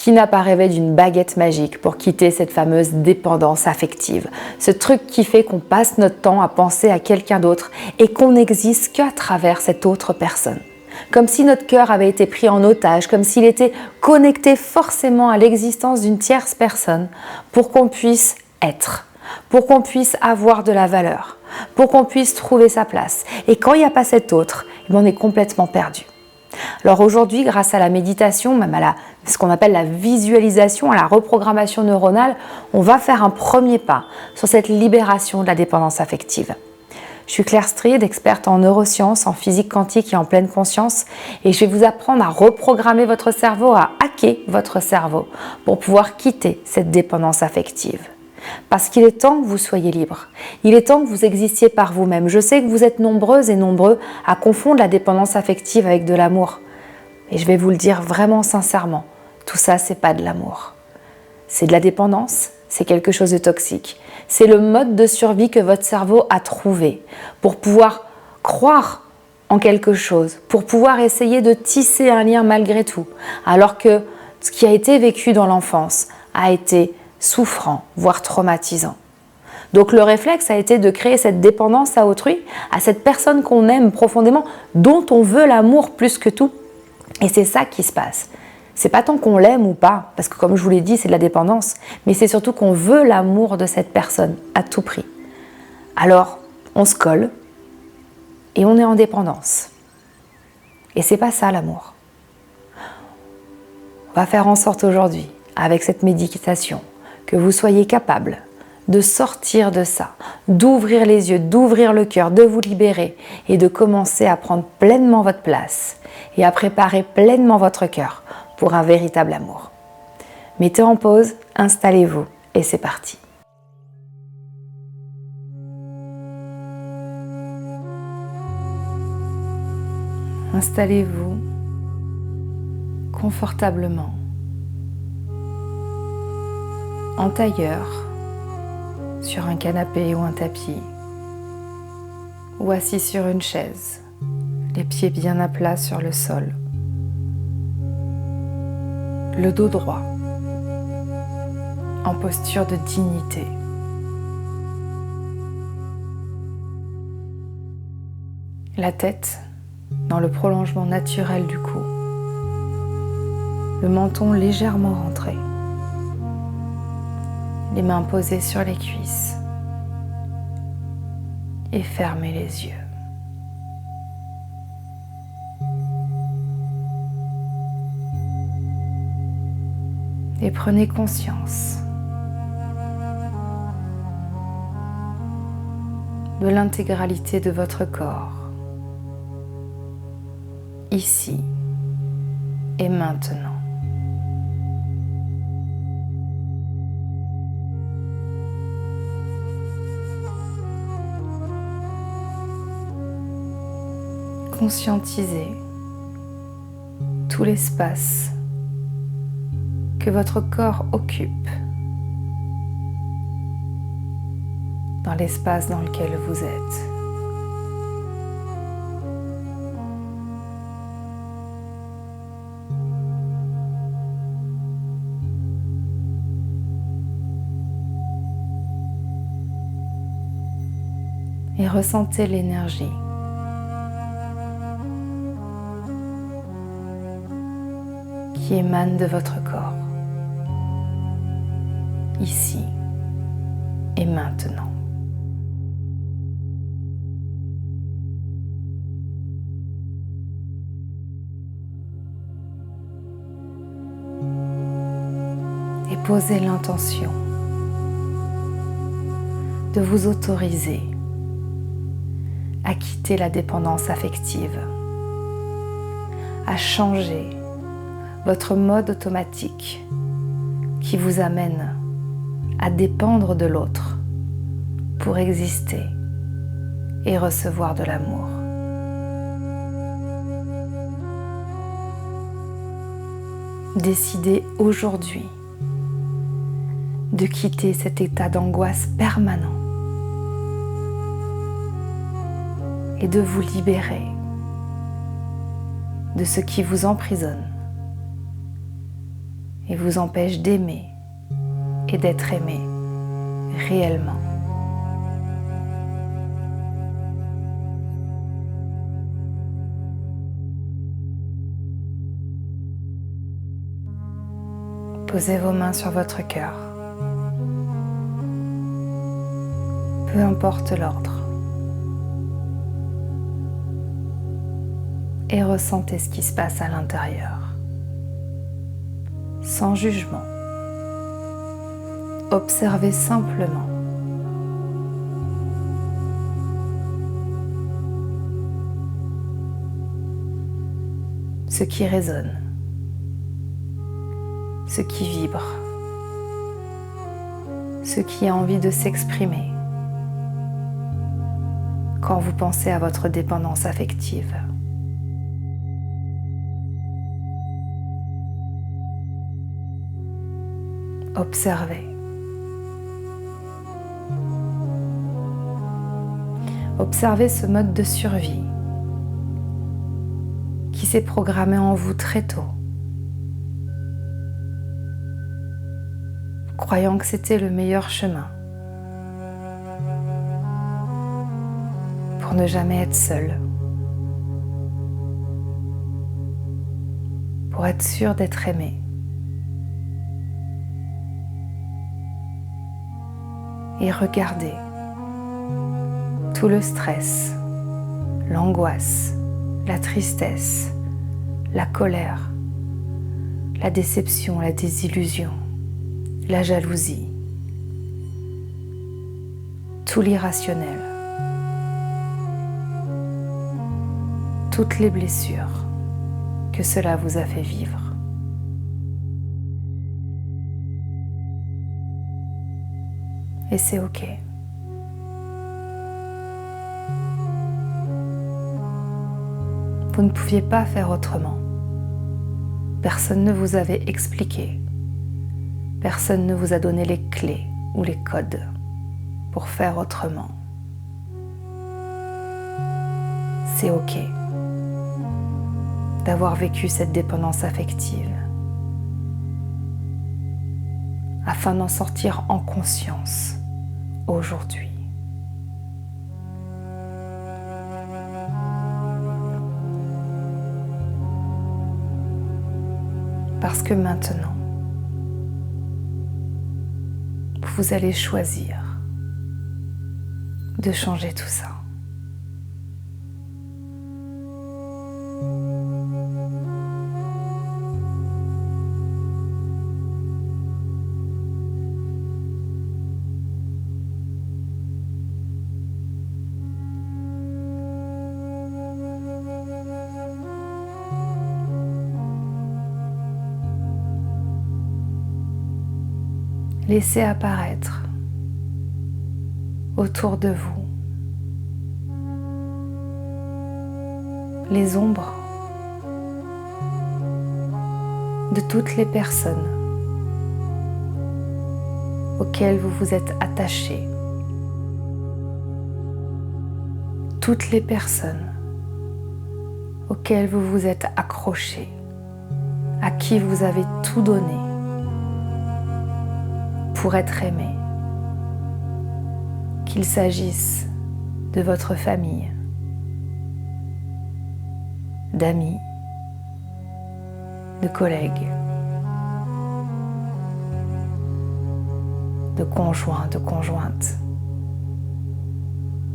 Qui n'a pas rêvé d'une baguette magique pour quitter cette fameuse dépendance affective? Ce truc qui fait qu'on passe notre temps à penser à quelqu'un d'autre et qu'on n'existe qu'à travers cette autre personne. Comme si notre cœur avait été pris en otage, comme s'il était connecté forcément à l'existence d'une tierce personne pour qu'on puisse être, pour qu'on puisse avoir de la valeur, pour qu'on puisse trouver sa place. Et quand il n'y a pas cet autre, on est complètement perdu. Alors aujourd'hui, grâce à la méditation, même à ce qu'on appelle la visualisation, à la reprogrammation neuronale, on va faire un premier pas sur cette libération de la dépendance affective. Je suis Claire Stride, experte en neurosciences, en physique quantique et en pleine conscience, et je vais vous apprendre à reprogrammer votre cerveau, à hacker votre cerveau pour pouvoir quitter cette dépendance affective. Parce qu'il est temps que vous soyez libre. Il est temps que vous existiez par vous-même. Je sais que vous êtes nombreuses et nombreux à confondre la dépendance affective avec de l'amour. Et je vais vous le dire vraiment sincèrement, tout ça, c'est pas de l'amour. C'est de la dépendance, c'est quelque chose de toxique. C'est le mode de survie que votre cerveau a trouvé pour pouvoir croire en quelque chose, pour pouvoir essayer de tisser un lien malgré tout, alors que ce qui a été vécu dans l'enfance a été souffrant, voire traumatisant. Donc le réflexe a été de créer cette dépendance à autrui, à cette personne qu'on aime profondément, dont on veut l'amour plus que tout. Et c'est ça qui se passe. C'est pas tant qu'on l'aime ou pas, parce que comme je vous l'ai dit, c'est de la dépendance, mais c'est surtout qu'on veut l'amour de cette personne à tout prix. Alors, on se colle et on est en dépendance. Et c'est pas ça l'amour. On va faire en sorte aujourd'hui, avec cette méditation, que vous soyez capable de sortir de ça, d'ouvrir les yeux, d'ouvrir le cœur, de vous libérer et de commencer à prendre pleinement votre place et à préparer pleinement votre cœur pour un véritable amour. Mettez en pause, installez-vous et c'est parti. Installez-vous confortablement en tailleur, sur un canapé ou un tapis, ou assis sur une chaise, les pieds bien à plat sur le sol, le dos droit, en posture de dignité. La tête dans le prolongement naturel du cou, le menton légèrement rentré, les mains posées sur les cuisses et fermez les yeux. Et prenez conscience de l'intégralité de votre corps, ici et maintenant. Conscientisez tout l'espace que votre corps occupe dans l'espace dans lequel vous êtes. Et ressentez l'énergie qui émane de votre corps, ici et maintenant. Et posez l'intention de vous autoriser à quitter la dépendance affective, à changer votre mode automatique qui vous amène à dépendre de l'autre pour exister et recevoir de l'amour. Décidez aujourd'hui de quitter cet état d'angoisse permanent et de vous libérer de ce qui vous emprisonne et vous empêche d'aimer et d'être aimé réellement. Posez vos mains sur votre cœur. Peu importe l'ordre. Et ressentez ce qui se passe à l'intérieur. Sans jugement. Observez simplement. Ce qui résonne. Ce qui vibre. Ce qui a envie de s'exprimer quand vous pensez à votre dépendance affective. Observez. Observez ce mode de survie qui s'est programmé en vous très tôt, croyant que c'était le meilleur chemin pour ne jamais être seul, pour être sûr d'être aimé. Et regardez tout le stress, l'angoisse, la tristesse, la colère, la déception, la désillusion, la jalousie, tout l'irrationnel, toutes les blessures que cela vous a fait vivre. Et c'est OK. Vous ne pouviez pas faire autrement. Personne ne vous avait expliqué. Personne ne vous a donné les clés ou les codes pour faire autrement. C'est OK d'avoir vécu cette dépendance affective afin d'en sortir en conscience aujourd'hui. Parce que maintenant, vous allez choisir de changer tout ça. Laissez apparaître autour de vous les ombres de toutes les personnes auxquelles vous vous êtes attaché, toutes les personnes auxquelles vous vous êtes accroché, à qui vous avez tout donné pour être aimé, qu'il s'agisse de votre famille, d'amis, de collègues, de conjoints, de conjointes,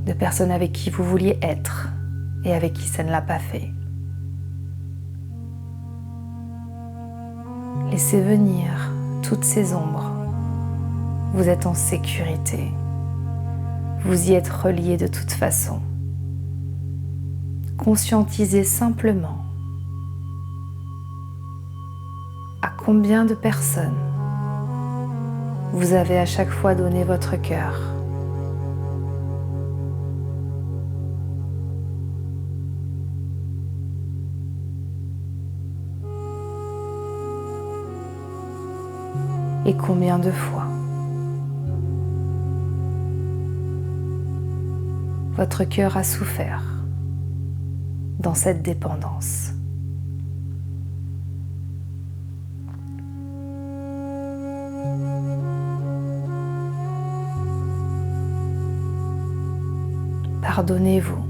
de personnes avec qui vous vouliez être et avec qui ça ne l'a pas fait. Laissez venir toutes ces ombres. Vous êtes en sécurité. Vous y êtes relié de toute façon. Conscientisez simplement à combien de personnes vous avez à chaque fois donné votre cœur. Et combien de fois votre cœur a souffert dans cette dépendance. Pardonnez-vous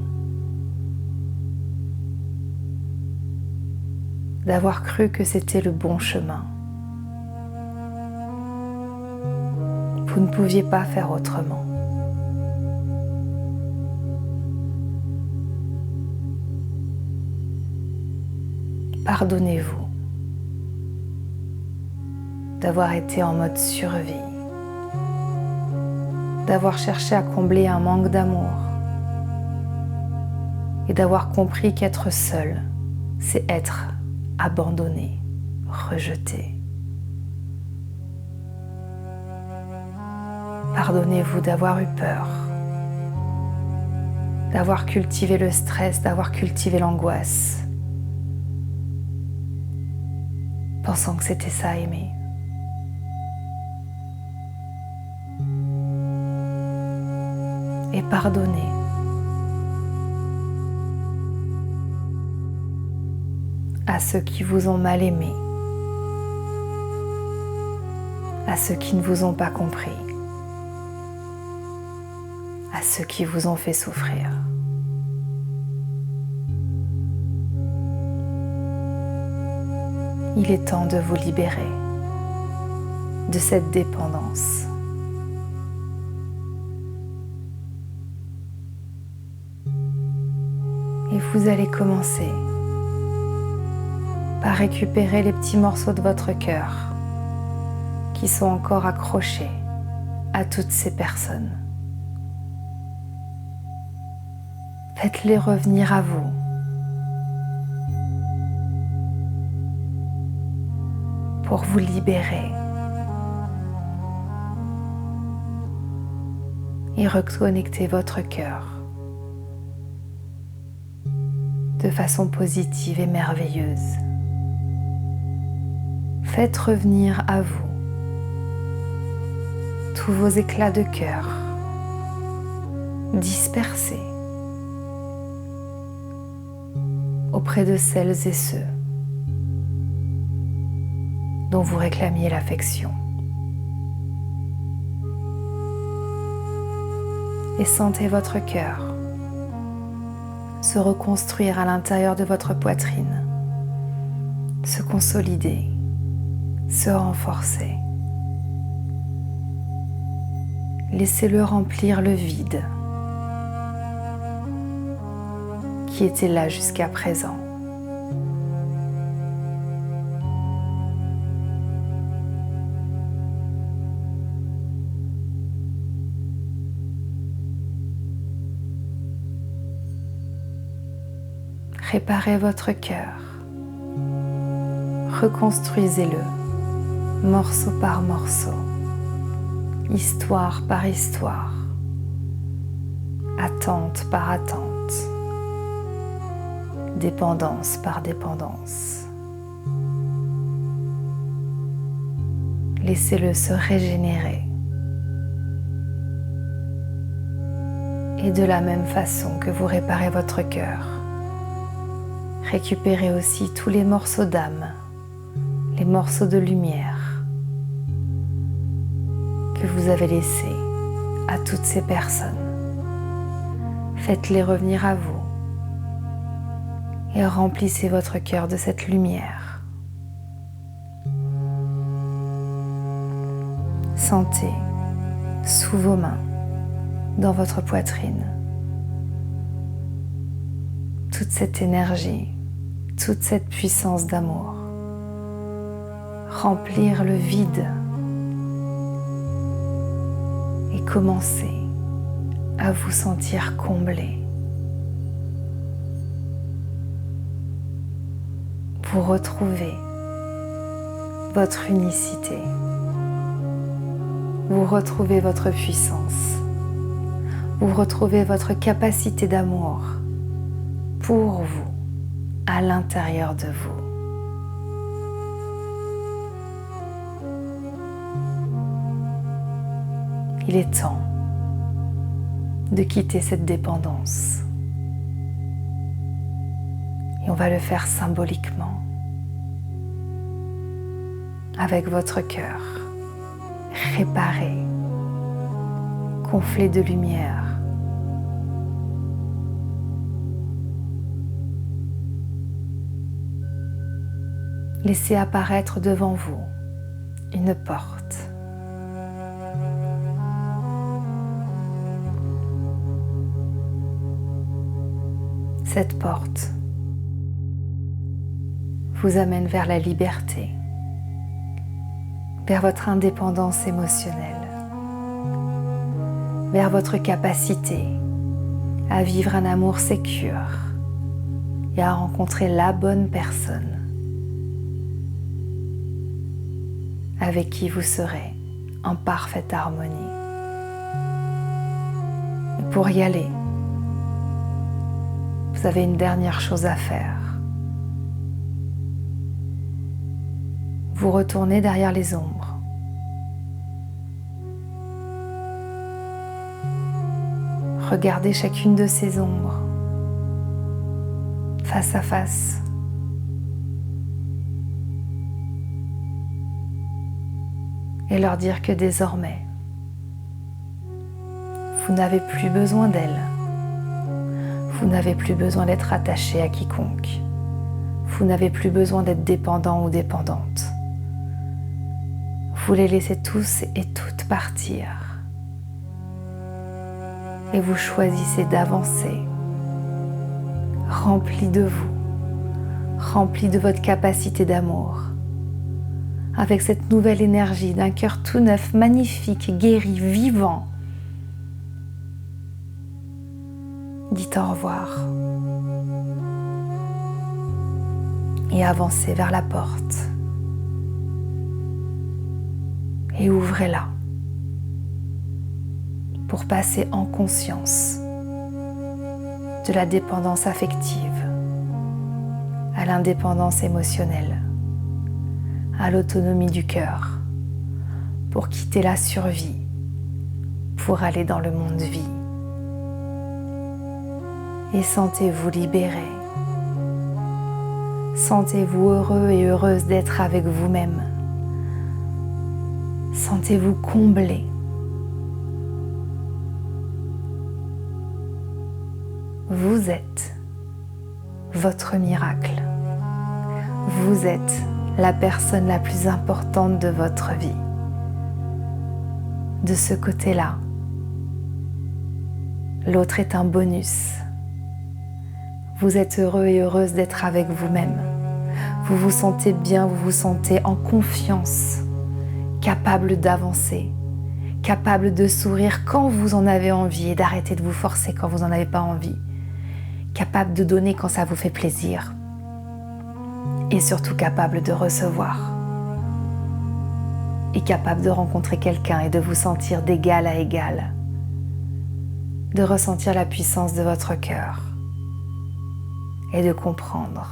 d'avoir cru que c'était le bon chemin. Vous ne pouviez pas faire autrement. Pardonnez-vous d'avoir été en mode survie, d'avoir cherché à combler un manque d'amour et d'avoir compris qu'être seul, c'est être abandonné, rejeté. Pardonnez-vous d'avoir eu peur, d'avoir cultivé le stress, d'avoir cultivé l'angoisse, pensant que c'était ça aimer. Et pardonnez à ceux qui vous ont mal aimé, à ceux qui ne vous ont pas compris, à ceux qui vous ont fait souffrir. Il est temps de vous libérer de cette dépendance. Et vous allez commencer par récupérer les petits morceaux de votre cœur qui sont encore accrochés à toutes ces personnes. Faites-les revenir à vous. Pour vous libérer et reconnecter votre cœur de façon positive et merveilleuse. Faites revenir à vous tous vos éclats de cœur dispersés auprès de celles et ceux dont vous réclamiez l'affection. Et sentez votre cœur se reconstruire à l'intérieur de votre poitrine, se consolider, se renforcer. Laissez-le remplir le vide qui était là jusqu'à présent. Réparez votre cœur, reconstruisez-le, morceau par morceau, histoire par histoire, attente par attente, dépendance par dépendance. Laissez-le se régénérer. Et de la même façon que vous réparez votre cœur, récupérez aussi tous les morceaux d'âme, les morceaux de lumière que vous avez laissés à toutes ces personnes. Faites-les revenir à vous et remplissez votre cœur de cette lumière. Sentez sous vos mains, dans votre poitrine, toute cette énergie, toute cette puissance d'amour, remplir le vide et commencer à vous sentir comblé. Vous retrouvez votre unicité, vous retrouvez votre puissance, vous retrouvez votre capacité d'amour pour vous, à l'intérieur de vous. Il est temps de quitter cette dépendance. Et on va le faire symboliquement, avec votre cœur réparé, gonflé de lumière, Laissez apparaître devant vous une porte. Cette porte vous amène vers la liberté, vers votre indépendance émotionnelle, vers votre capacité à vivre un amour sécure et à rencontrer la bonne personne avec qui vous serez en parfaite harmonie. Et pour y aller, vous avez une dernière chose à faire. Vous retournez derrière les ombres. Regardez chacune de ces ombres face à face. Et leur dire que désormais, vous n'avez plus besoin d'elles. Vous n'avez plus besoin d'être attaché à quiconque. Vous n'avez plus besoin d'être dépendant ou dépendante. Vous les laissez tous et toutes partir. Et vous choisissez d'avancer, rempli de vous, rempli de votre capacité d'amour, avec cette nouvelle énergie d'un cœur tout neuf, magnifique, guéri, vivant. Dites au revoir et avancez vers la porte et ouvrez-la pour passer en conscience de la dépendance affective à l'indépendance émotionnelle, à l'autonomie du cœur, pour quitter la survie, pour aller dans le monde vie. Et sentez-vous libéré. Sentez-vous heureux et heureuse d'être avec vous-même. Sentez-vous comblé. Vous êtes votre miracle. Vous êtes la personne la plus importante de votre vie. De ce côté-là, l'autre est un bonus. Vous êtes heureux et heureuse d'être avec vous-même. Vous vous sentez bien, vous vous sentez en confiance, capable d'avancer, capable de sourire quand vous en avez envie et d'arrêter de vous forcer quand vous n'en avez pas envie, capable de donner quand ça vous fait plaisir et surtout capable de recevoir et capable de rencontrer quelqu'un et de vous sentir d'égal à égal, de ressentir la puissance de votre cœur et de comprendre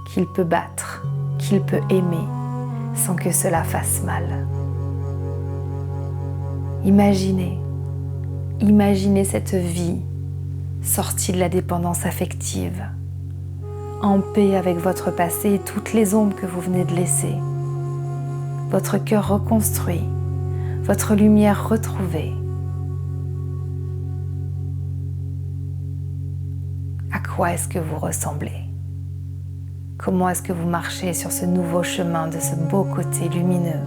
qu'il peut battre, qu'il peut aimer sans que cela fasse mal. Imaginez cette vie sortie de la dépendance affective, en paix avec votre passé et toutes les ombres que vous venez de laisser. Votre cœur reconstruit, votre lumière retrouvée. À quoi est-ce que vous ressemblez? Comment est-ce que vous marchez sur ce nouveau chemin de ce beau côté lumineux?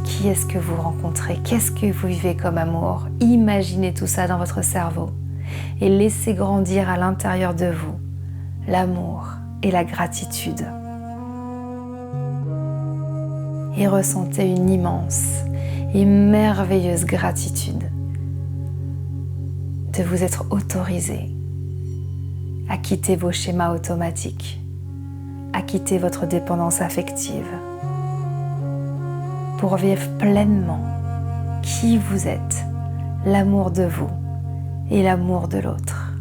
Qui est-ce que vous rencontrez? Qu'est-ce que vous vivez comme amour? Imaginez tout ça dans votre cerveau et laissez grandir à l'intérieur de vous l'amour et la gratitude. Et ressentez une immense et merveilleuse gratitude de vous être autorisé à quitter vos schémas automatiques, à quitter votre dépendance affective, pour vivre pleinement qui vous êtes, l'amour de vous et l'amour de l'autre.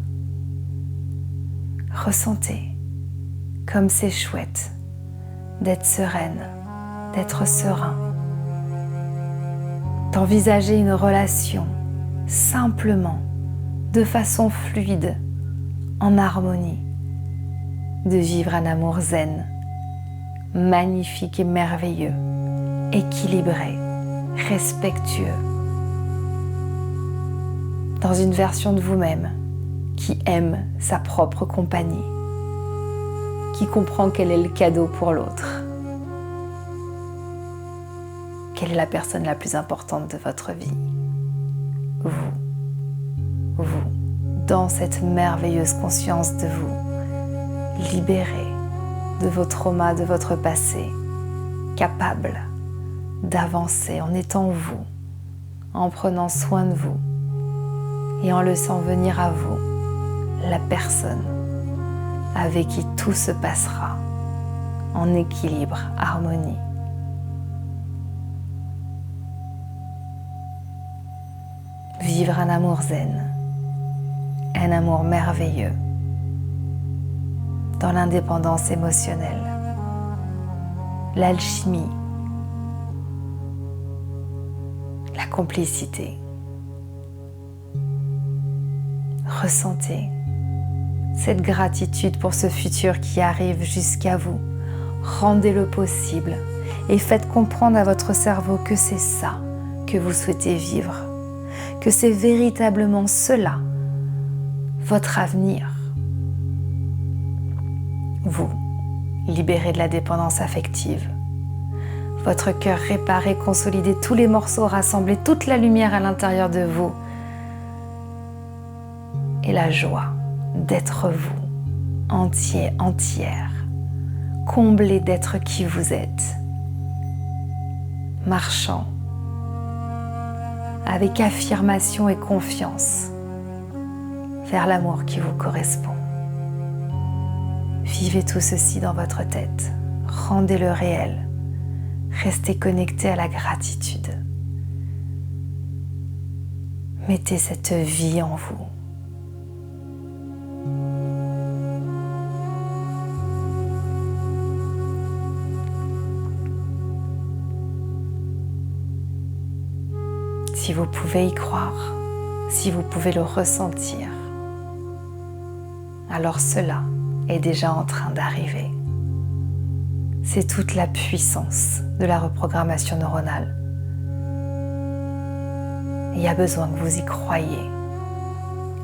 Ressentez comme c'est chouette d'être sereine, d'être serein, d'envisager une relation simplement, de façon fluide, en harmonie, de vivre un amour zen, magnifique et merveilleux, équilibré, respectueux, dans une version de vous-même qui aime sa propre compagnie, qui comprend quel est le cadeau pour l'autre. Quelle est la personne la plus importante de votre vie? Vous, dans cette merveilleuse conscience de vous, libéré de vos traumas, de votre passé, capable d'avancer en étant vous, en prenant soin de vous et en laissant venir à vous la personne avec qui tout se passera en équilibre, harmonie. Vivre un amour zen, un amour merveilleux, dans l'indépendance émotionnelle, l'alchimie, la complicité. Ressentez cette gratitude pour ce futur qui arrive jusqu'à vous. Rendez-le possible et faites comprendre à votre cerveau que c'est ça que vous souhaitez vivre, que c'est véritablement cela, votre avenir. Vous, libéré de la dépendance affective, votre cœur réparé, consolidé, tous les morceaux rassemblés, toute la lumière à l'intérieur de vous et la joie d'être vous, entier, entière, comblé d'être qui vous êtes, marchant avec affirmation et confiance vers l'amour qui vous correspond. Vivez tout ceci dans votre tête, rendez-le réel, restez connecté à la gratitude. Mettez cette vie en vous. Si vous pouvez y croire, si vous pouvez le ressentir, alors cela est déjà en train d'arriver. C'est toute la puissance de la reprogrammation neuronale. Il y a besoin que vous y croyiez.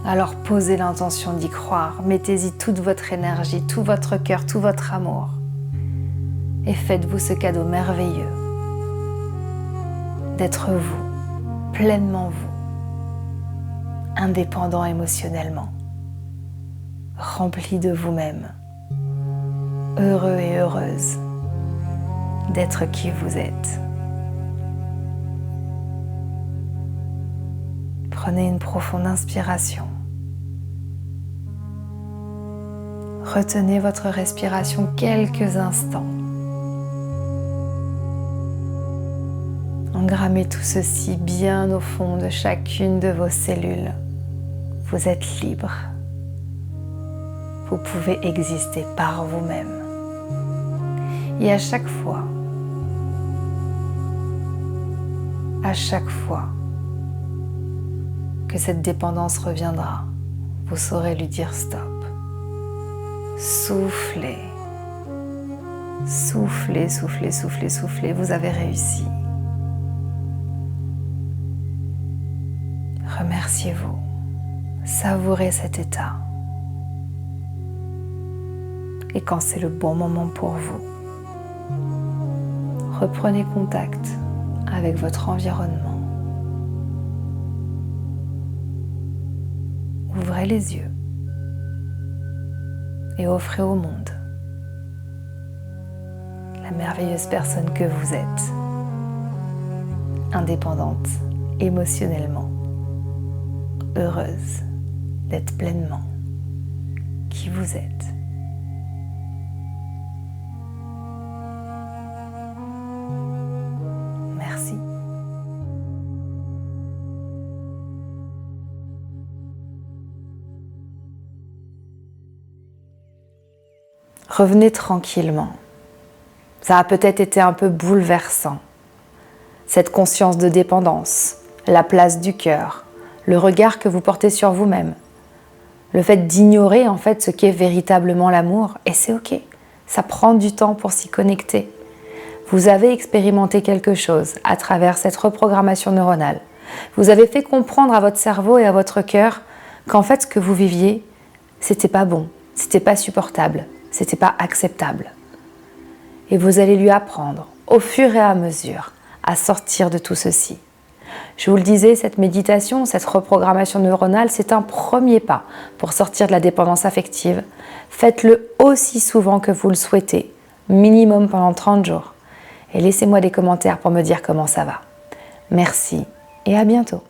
Alors posez l'intention d'y croire, mettez-y toute votre énergie, tout votre cœur, tout votre amour et faites-vous ce cadeau merveilleux d'être vous. Pleinement vous, indépendant émotionnellement, rempli de vous-même, heureux et heureuse d'être qui vous êtes. Prenez une profonde inspiration. Retenez votre respiration quelques instants. Engrammez tout ceci bien au fond de chacune de vos cellules. Vous êtes libre. Vous pouvez exister par vous-même. Et à chaque fois que cette dépendance reviendra, vous saurez lui dire stop. Soufflez. Soufflez, soufflez, soufflez, soufflez. Vous avez réussi. Remerciez-vous, savourez cet état. Et quand c'est le bon moment pour vous, reprenez contact avec votre environnement. Ouvrez les yeux et offrez au monde la merveilleuse personne que vous êtes, indépendante émotionnellement, heureuse d'être pleinement qui vous êtes. Merci. Revenez tranquillement. Ça a peut-être été un peu bouleversant. Cette conscience de dépendance, la place du cœur, le regard que vous portez sur vous-même, le fait d'ignorer en fait ce qu'est véritablement l'amour, et c'est ok, ça prend du temps pour s'y connecter. Vous avez expérimenté quelque chose à travers cette reprogrammation neuronale. Vous avez fait comprendre à votre cerveau et à votre cœur qu'en fait ce que vous viviez, c'était pas bon, c'était pas supportable, c'était pas acceptable. Et vous allez lui apprendre, au fur et à mesure, à sortir de tout ceci. Je vous le disais, cette méditation, cette reprogrammation neuronale, c'est un premier pas pour sortir de la dépendance affective. Faites-le aussi souvent que vous le souhaitez, minimum pendant 30 jours. Et laissez-moi des commentaires pour me dire comment ça va. Merci et à bientôt.